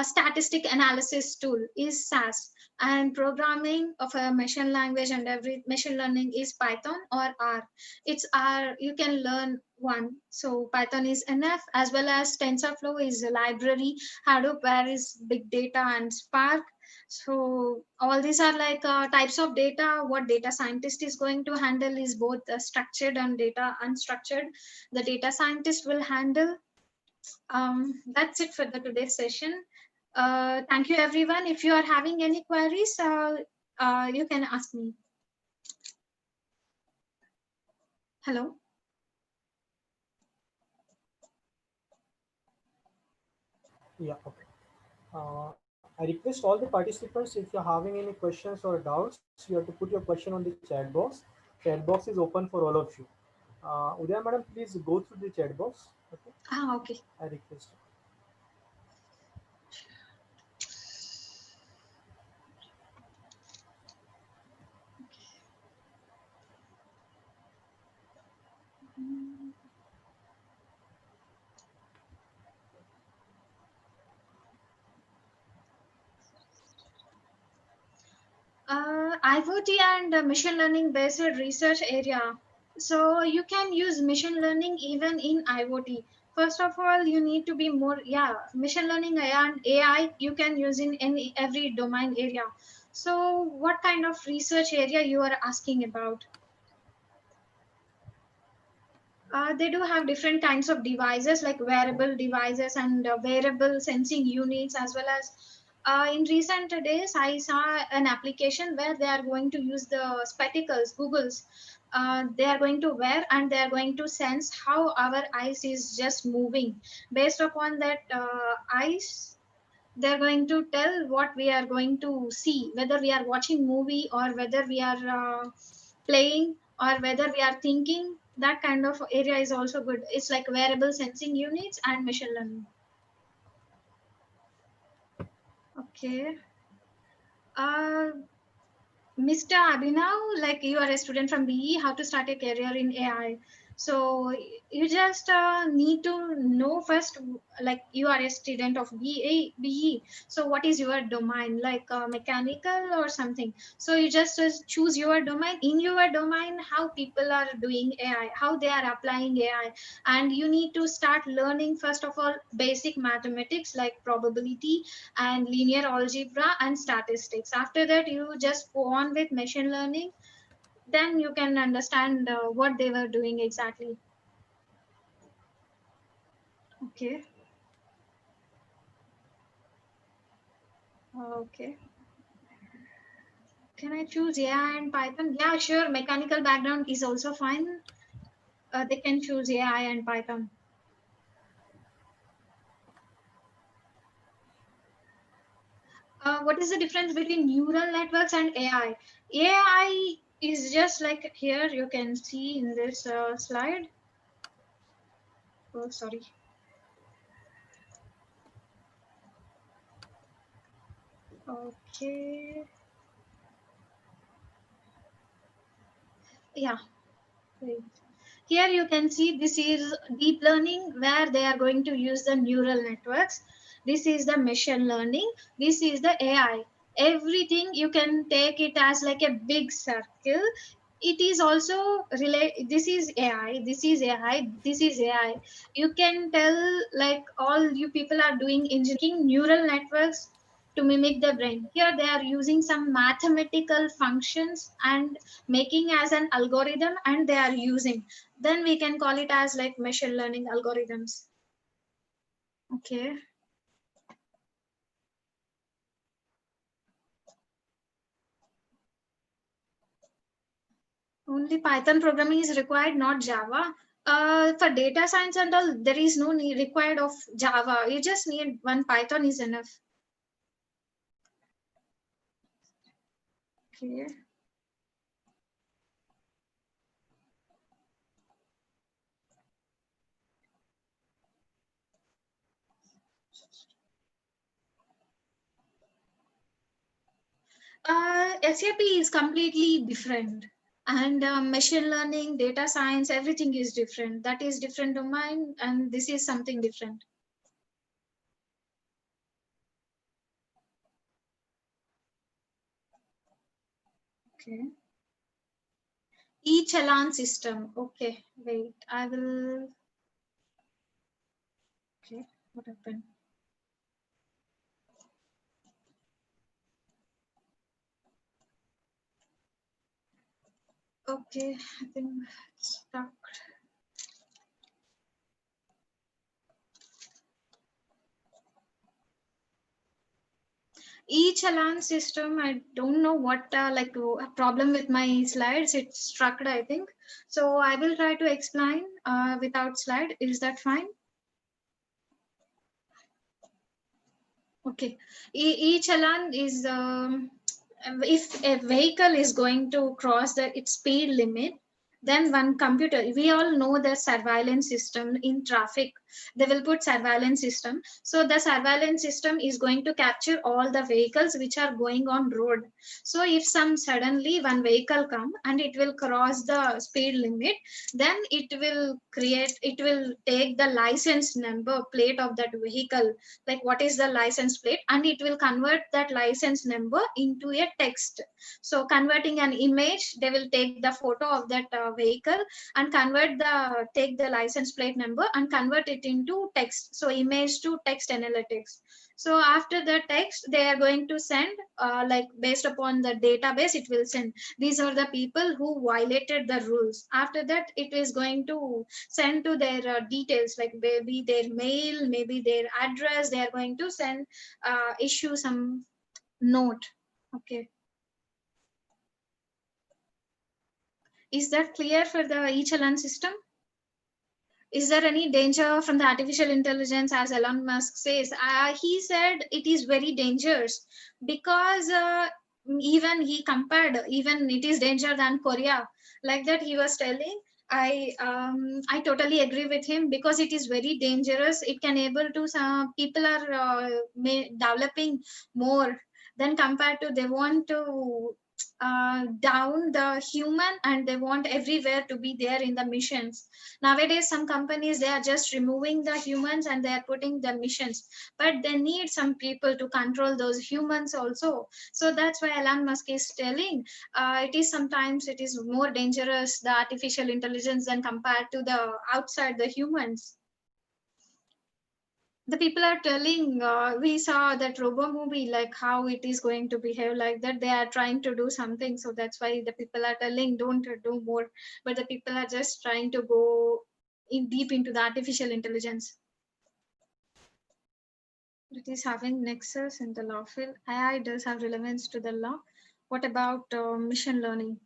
Statistic analysis tool is SAS, and programming of a machine language and every machine learning is Python or R. It's R, you can learn one. So Python is enough, as well as TensorFlow is a library. Hadoop, where is big data, and Spark. So all these are like types of data. What data scientist is going to handle is both structured and data unstructured. The data scientist will handle. That's it for the today's session. Thank you, everyone. If you are having any queries, you can ask me. Hello. Yeah, okay. I request all the participants, if you're having any questions or doubts, you have to put your question on the chat box. Chat box is open for all of you. Udaya madam, please go through the chat box. Okay, Okay. I request. IoT and machine learning based research area. So you can use machine learning even in IoT. First of all, you need to be more, yeah, machine learning and AI you can use in any every domain area. So what kind of research area you are asking about? They do have different kinds of devices like wearable devices and wearable sensing units, as well as in recent days I saw an application where they are going to use the spectacles, googles, they are going to wear, and they are going to sense how our eyes is just moving. Based upon that eyes, they're going to tell what we are going to see, whether we are watching movie or whether we are playing or whether we are thinking. That kind of area is also good. It's like wearable sensing units and machine learning. Okay. uh, Mr. Abhinav, like you are a student from BE, how to start a career in AI. So you just need to know first, like you are a student of BE. So what is your domain, like mechanical or something? So you just choose your domain. In your domain, how people are doing AI, how they are applying AI, and you need to start learning first of all basic mathematics like probability and linear algebra and statistics. After that, you just go on with machine learning. Then you can understand what they were doing exactly. Okay. Okay. Can I choose AI and Python? Yeah, sure. Mechanical background is also fine. They can choose AI and Python. What is the difference between neural networks and AI? AI is just like here you can see in this slide. Oh, sorry. Okay. Yeah. Wait. Here you can see this is deep learning where they are going to use the neural networks. This is the machine learning. This is the AI. Everything you can take it as like a big circle. it is also this is AI, this is AI, this is AI. You can tell like all you people are doing engineering neural networks to mimic the brain. Here they are using some mathematical functions and making as an algorithm, and they are using, then we can call it as like machine learning algorithms. Okay. Only Python programming is required, not Java. For data science and all, there is no need required of Java. You just need one Python is enough. Okay. SAP is completely different, and machine learning, data science, everything is different. That is different domain, and this is something different. Okay. E-challan system. Okay, wait. I will. Okay, what happened? Okay, I think it's stuck. E-challan system, I don't know what like a problem with my slides. It's struck, I think. So I will try to explain without slide. Is that fine? Okay. E-challan is if a vehicle is going to cross its speed limit, then one computer, we all know the surveillance system in traffic, they will put surveillance system. So the surveillance system is going to capture all the vehicles which are going on road. So if some suddenly one vehicle come and it will cross the speed limit, then it will take the license number plate of that vehicle, like what is the license plate, and it will convert that license number into a text. So converting an image, they will take the photo of that vehicle and take the license plate number and convert it into text, so image to text analytics. So after the text they are going to send like based upon the database, it will send these are the people who violated the rules. After that it is going to send to their details, like maybe their mail, maybe their address, they are going to send issue some note. Okay, is that clear for the e-challan system? Is there any danger from the artificial intelligence, as Elon Musk says? He said it is very dangerous because even he compared, even it is danger than Korea, like that he was telling. I totally agree with him because it is very dangerous. It can able to some people are developing more than compared to, they want to down the human, and they want everywhere to be there in the missions. Nowadays some companies, they are just removing the humans and they are putting the missions, but they need some people to control those humans also. So that's why Elon Musk is telling it is sometimes it is more dangerous, the artificial intelligence, than compared to the outside the humans. The people are telling, we saw that robo movie, like how it is going to behave, like that they are trying to do something. So that's why the people are telling don't do more, but the people are just trying to go in deep into the artificial intelligence. It is having nexus in the law field. AI does have relevance to the law. What about machine learning?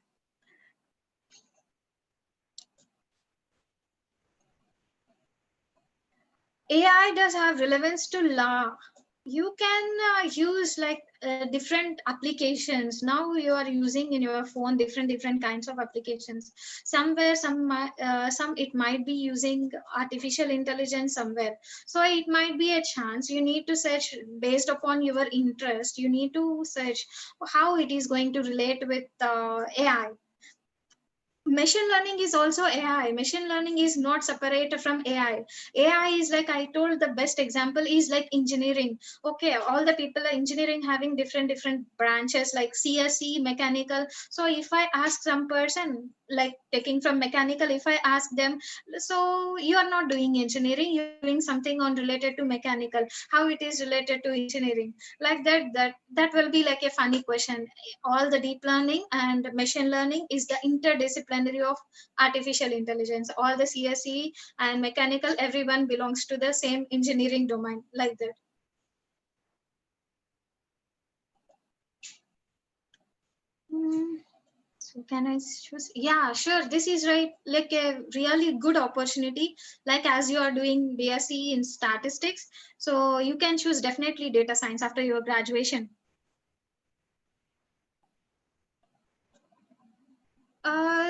AI does have relevance to law. You can use like different applications. Now you are using in your phone different kinds of applications. Somewhere some it might be using artificial intelligence somewhere. So it might be a chance you need to search based upon your interest. You need to search how it is going to relate with AI. Machine learning is also AI. Machine learning is not separated from AI. AI is, like I told, the best example is like engineering. Okay, all the people are engineering having different branches like CSE, mechanical. So if I ask some person like taking from mechanical, if I ask them, so you are not doing engineering, you're doing something on related to mechanical. How it is related to engineering? Like that will be like a funny question. All the deep learning and machine learning is the interdisciplinary of artificial intelligence. All the CSE and mechanical, everyone belongs to the same engineering domain, like that. Hmm. So can I choose? Yeah, sure. This is right, like a really good opportunity. Like as you are doing BSc in statistics, so you can choose definitely data science after your graduation.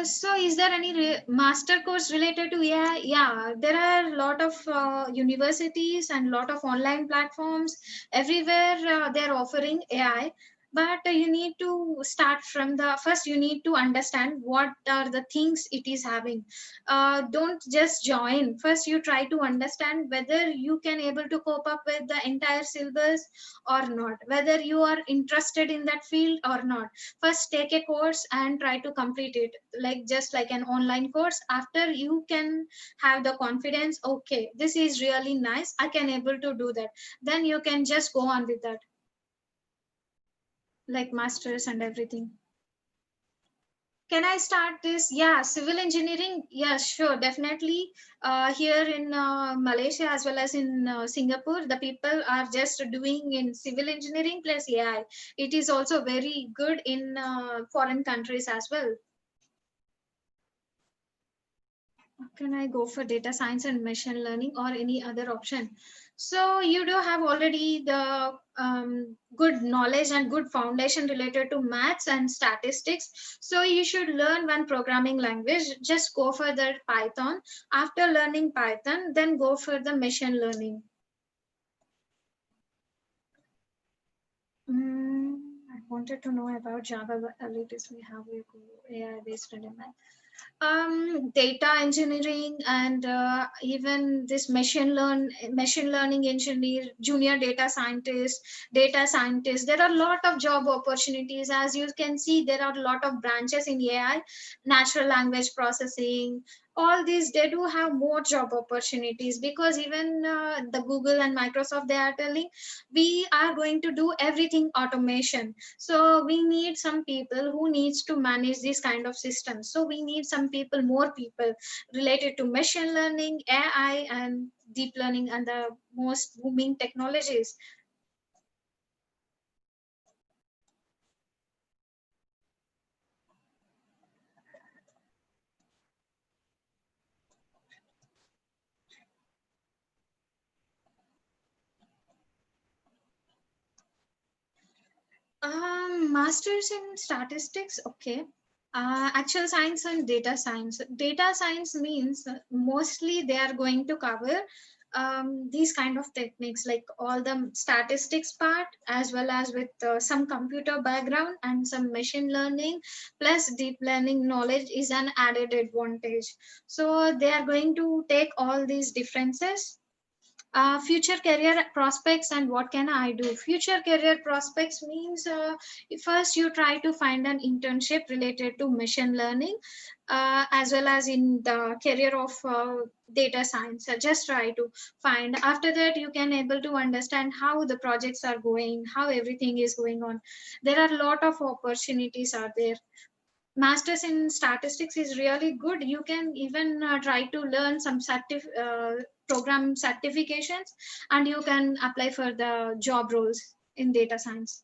So is there any master course related to AI? Yeah, there are a lot of universities and lot of online platforms. Everywhere they're offering AI, but you need to start from the first. You need to understand what are the things it is having. Don't just join. First, you try to understand whether you can able to cope up with the entire syllabus or not. Whether you are interested in that field or not. First take a course and try to complete it, like just like an online course. After you can have the confidence, okay, this is really nice, I can able to do that, then you can just go on with that, like masters and everything. Can I start this? Yeah, civil engineering. Yeah, sure, definitely. Here in Malaysia as well as in Singapore, the people are just doing in civil engineering plus AI. It is also very good in foreign countries as well. Can I go for data science and machine learning or any other option? So you do have already the good knowledge and good foundation related to maths and statistics. So you should learn one programming language. Just go for the Python. After learning Python, then go for the machine learning. Mm, I wanted to know about Java, but latest we have AI based in math. Data engineering and even this machine learning engineer, junior data scientist, there are a lot of job opportunities. As you can see, there are a lot of branches in AI, natural language processing, all these, they do have more job opportunities, because even the Google and Microsoft, they are telling we are going to do everything automation. So we need some people who needs to manage this kind of systems. So we need some people, more people related to machine learning, AI and deep learning and the most booming technologies. Masters in statistics, okay. Actual science and data science. Data science means mostly they are going to cover these kind of techniques, like all the statistics part, as well as with some computer background and some machine learning plus deep learning knowledge is an added advantage. So they are going to take all these differences. Future career prospects and what can I do? Future career prospects means first you try to find an internship related to machine learning, as well as in the career of data science. So just try to find. After that, you can able to understand how the projects are going, how everything is going on. There are a lot of opportunities are there. Masters in statistics is really good. You can even try to learn some program certifications, and you can apply for the job roles in data science.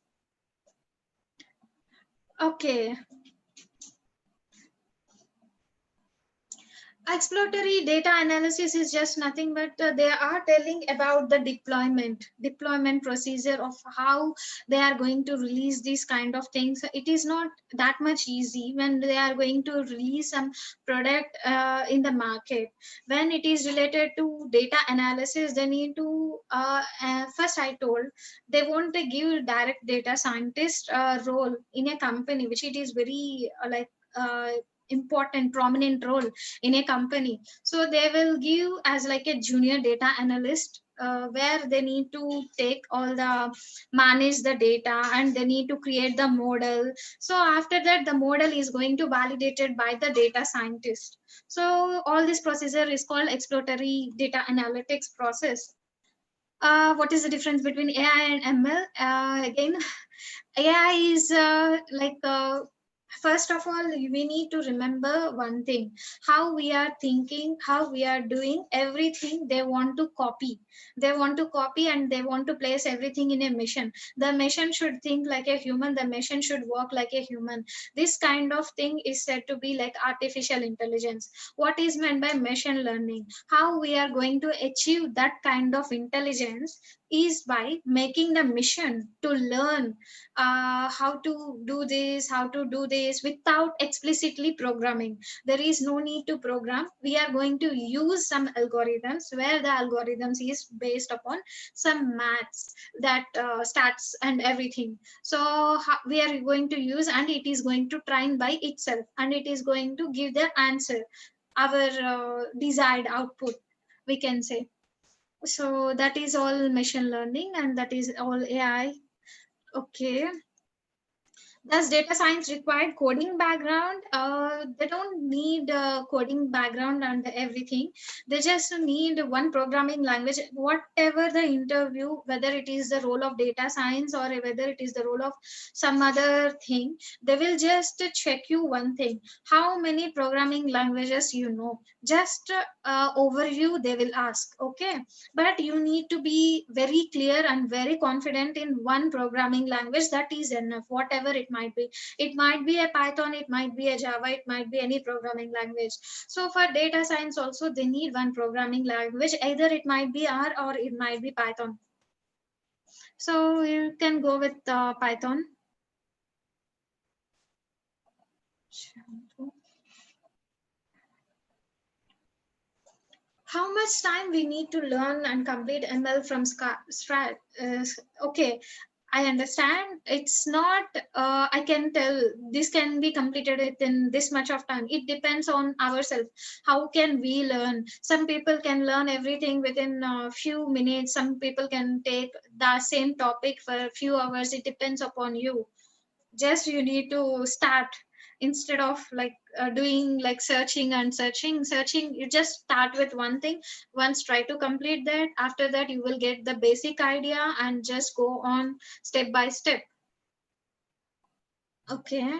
Okay. Exploratory data analysis is just nothing but they are telling about the deployment procedure of how they are going to release these kind of things. It is not that much easy when they are going to release some product in the market. When it is related to data analysis, they need to first I told, they want to give direct data scientist role in a company, which it is very important prominent role in a company. So they will give as like a junior data analyst, where they need to take all the manage the data, and they need to create the model. So after that, the model is going to validated by the data scientist. So all this procedure is called exploratory data analytics process. What is the difference between AI and ML? Again, AI is first of all, we need to remember one thing: how we are thinking, how we are doing everything. They want to copy. They want to copy, and they want to place everything in a machine. The machine should think like a human. The machine should work like a human. This kind of thing is said to be like artificial intelligence. What is meant by machine learning? How we are going to achieve that kind of intelligence is by making the mission to learn how to do this without explicitly programming. There is no need to program. We are going to use some algorithms, where the algorithms is based upon some maths, that stats and everything. So we are going to use, and it is going to train by itself, and it is going to give the answer, our desired output, we can say. So that is all machine learning, and that is all AI. Okay. Does data science require coding background? They don't need a coding background and everything. They just need one programming language. Whatever the interview, whether it is the role of data science or whether it is the role of some other thing, they will just check you one thing: how many programming languages you know. Just overview they will ask. Okay, but you need to be very clear and very confident in one programming language. That is enough, whatever it might be. It might be a Python, it might be a Java, it might be any programming language. So for data science also, they need one programming language. Either it might be R or it might be Python. So you can go with Python. How much time we need to learn and complete ML from scratch? Okay, I understand. It's not, I can tell this can be completed within this much of time. It depends on ourselves. How can we learn? Some people can learn everything within a few minutes. Some people can take the same topic for a few hours. It depends upon you. Just you need to start, instead of like doing like searching. You just start with one thing. Once try to complete that. After that, you will get the basic idea and just go on step by step. Okay.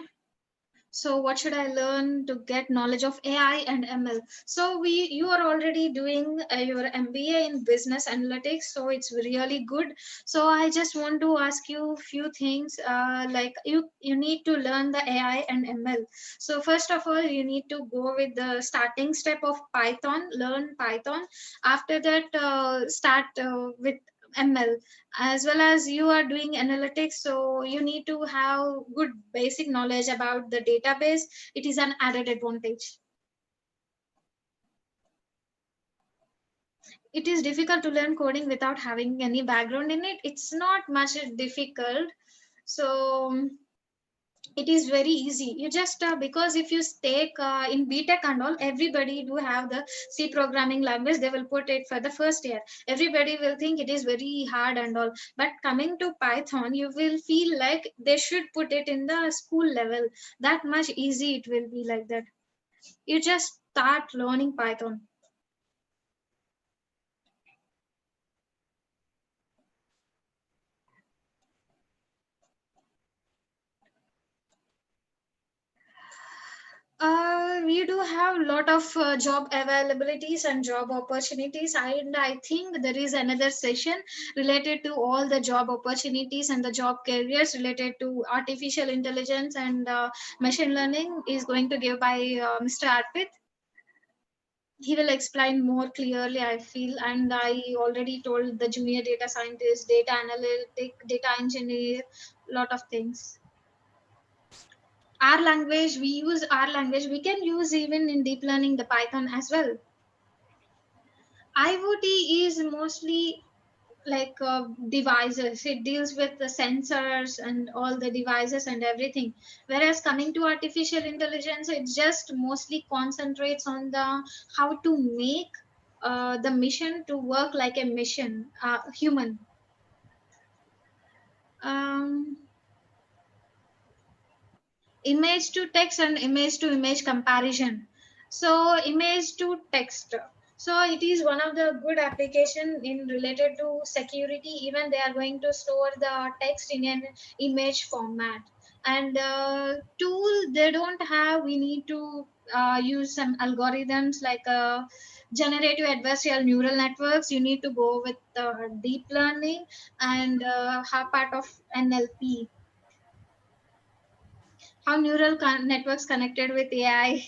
So what should I learn to get knowledge of AI and ML? So you are already doing your MBA in business analytics, so it's really good. So I just want to ask you a few things. Like you need to learn the AI and ML. So first of all, you need to go with the starting step of Python. Learn Python. After that, start with ML. As well as you are doing analytics, so you need to have good basic knowledge about the database. It is an added advantage. It is difficult to learn coding without having any background in it. It's not much difficult. So it is very easy. You just because if you take in BTech and all, everybody do have the C programming language. They will put it for the first year. Everybody will think it is very hard and all. But coming to Python, you will feel like they should put it in the school level. That much easy it will be like that. You just start learning Python. We do have a lot of job availabilities and job opportunities, and I think there is another session related to all the job opportunities and the job careers related to artificial intelligence and machine learning is going to give by Mr. Arpit. He will explain more clearly, I feel, and I already told the junior data scientist, data analytic, data engineer, lot of things. Our language, we use our language, we can use even in deep learning the Python as well. IoT is mostly like devices. It deals with the sensors and all the devices and everything. Whereas coming to artificial intelligence, it just mostly concentrates on the how to make the mission to work like a mission, human. Um, Image to text and image to image comparison. So image to text, so it is one of the good application in related to security. Even they are going to store the text in an image format. And tool they don't have, we need to use some algorithms like generative adversarial neural networks. You need to go with deep learning and have part of NLP, how networks connected with AI.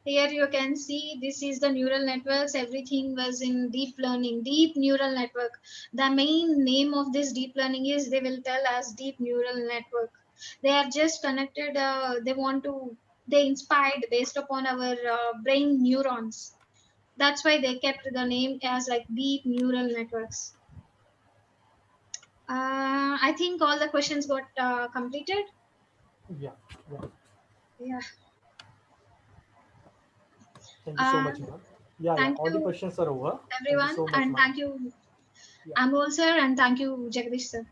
Here you can see this is the neural networks. Everything was in deep learning, deep neural network. The main name of this deep learning is they will tell us deep neural network. They are just connected. They inspired based upon our brain neurons. That's why they kept the name as like deep neural networks. I think all the questions got completed. Yeah, yeah. Yeah. Thank you so Uh, much, ma'am. Yeah, yeah. Thank All the you, questions are over. Thank you everyone, so much, and ma'am. thank you, Yeah, Amol sir, and thank you, Jagdish sir.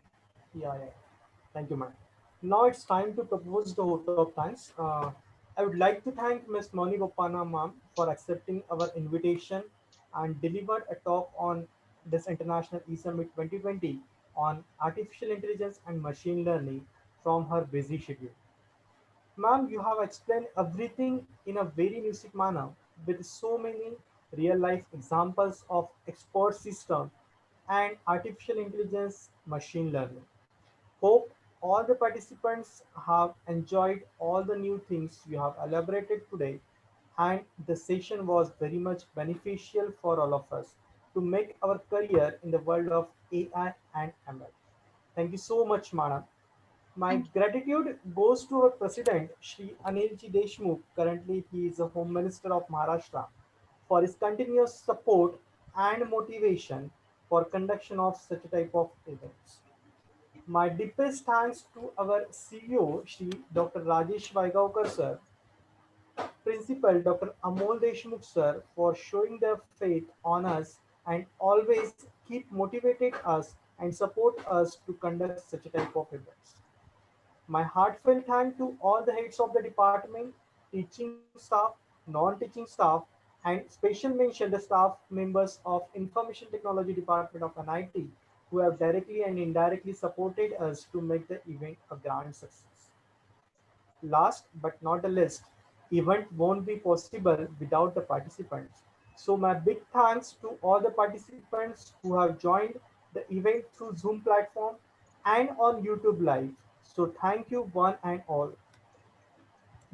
yeah, yeah. Thank you, ma'am. Now it's time to propose the vote of thanks. I would like to thank Ms. Mouni Boppana, ma'am, for accepting our invitation and delivered a talk on this International E-Summit 2020 on artificial intelligence and machine learning from her busy schedule. Ma'am, you have explained everything in a very music manner with so many real life examples of expert system and artificial intelligence machine learning. Hope all the participants have enjoyed all the new things you have elaborated today, and the session was very much beneficial for all of us to make our career in the world of AI and ML. Thank you so much, madam. My Thank you. gratitude goes to our president, Shri Anilji Deshmukh. Currently, he is the Home Minister of Maharashtra, for his continuous support and motivation for conduction of such a type of events. My deepest thanks to our CEO, Shri Dr. Rajesh Vaigaonkar sir, Principal Dr. Amol Deshmukh sir, for showing their faith on us and always keep motivated us and support us to conduct such a type of events. My heartfelt thanks to all the heads of the department, teaching staff, non-teaching staff, and special mention the staff members of Information Technology Department of NIT who have directly and indirectly supported us to make the event a grand success. Last but not the least, event won't be possible without the participants. So my big thanks to all the participants who have joined the event through Zoom platform and on YouTube Live. So thank you one and all.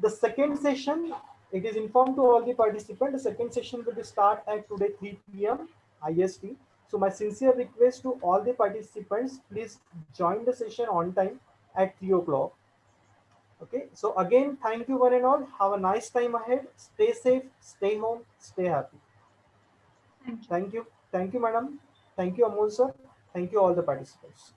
The second session, it is informed to all the participants, the second session will start at today 3 p.m. IST. So my sincere request to all the participants, please join the session on time at 3 o'clock. Okay, so again, thank you one and all. Have a nice time ahead. Stay safe, stay home, stay happy. Thank you. Thank you. Thank you, madam. Thank you, Amol sir. Thank you, all the participants.